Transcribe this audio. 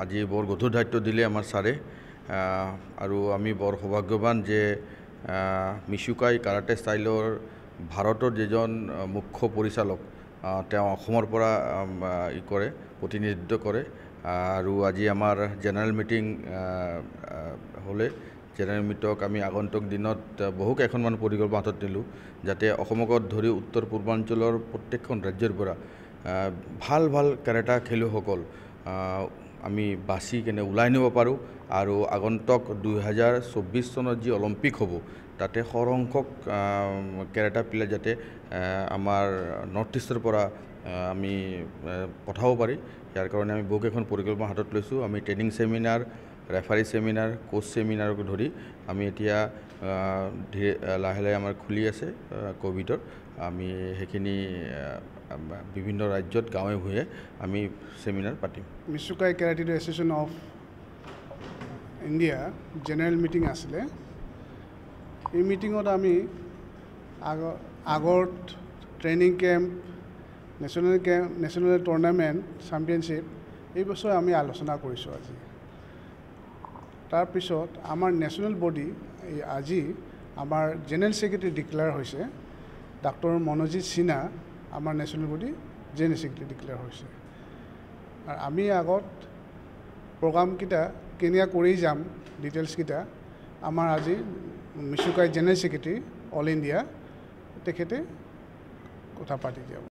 আজি বৰ গধুৰ দায়িত্ব দিলে আমাৰ ছাৰে আৰু আমি বৰ সৌভাগ্যৱান যে মিশুকাই কাৰাটে ষ্টাইলৰ ভাৰতৰ যিজন মুখ্য পৰিচালক তেওঁ অসমৰ পৰা কৰে প্ৰতিনিধিত্ব কৰে আৰু আজি আমাৰ জেনেৰেল মিটিং হ'লে জেনেৰেল মিটক আমি আগন্তুক দিনত বহু কেইখনমান পৰিকল্পনা হাতত নিলোঁ যাতে অসমকে ধৰি উত্তৰ পূৰ্বাঞ্চলৰ প্ৰত্যেকখন ৰাজ্যৰ পৰা ভাল ভাল কাৰাটে খেলুৱৈসকল আমি বাছি কেনে ওলাই নিব পাৰোঁ আৰু আগন্তুক 2024 চনত যি অলিম্পিক হ'ব তাতে সৰংখ্যক কাৰাটে প্লেয়াৰ যাতে আমাৰ নৰ্থ ইষ্টৰ পৰা আমি পঠাব পাৰি ইয়াৰ কাৰণে আমি বহু কেইখন পৰিকল্পনা হাতত লৈছোঁ আমি training seminar referee seminar coach সেমিনাৰক ধৰি আমি এতিয়া লাহে লাহে আমাৰ খুলি আছে কোভিডৰ আমি সেইখিনি বিভিন্ন ৰাজ্যত গাঁৱে ভূঞে আমি সেমিনাৰ পাতিম মিশুকাই karate association of India general meeting আছিলে এই মিটিঙত আমি আগত training camp national tournament championship এই বছৰ আমি আলোচনা কৰিছোঁ আজি তাৰপিছত আমাৰ নেশ্যনেল বডি আজি আমাৰ জেনেৰেল ছেক্ৰেটাৰী ডিক্লেয়াৰ হৈছে ডাক্তৰ মনোজিত সিনহা আমাৰ national body general secretary declare হৈছে আৰু আমি আগত প্ৰগ্ৰামকেইটা কেনেকৈ কৰি যাম ডিটেইলছকেইটা আমাৰ আজি মিশুকাই জেনেৰেল ছেক্ৰেটাৰী অল ইণ্ডিয়া তেখেতে কথা পাতি যাব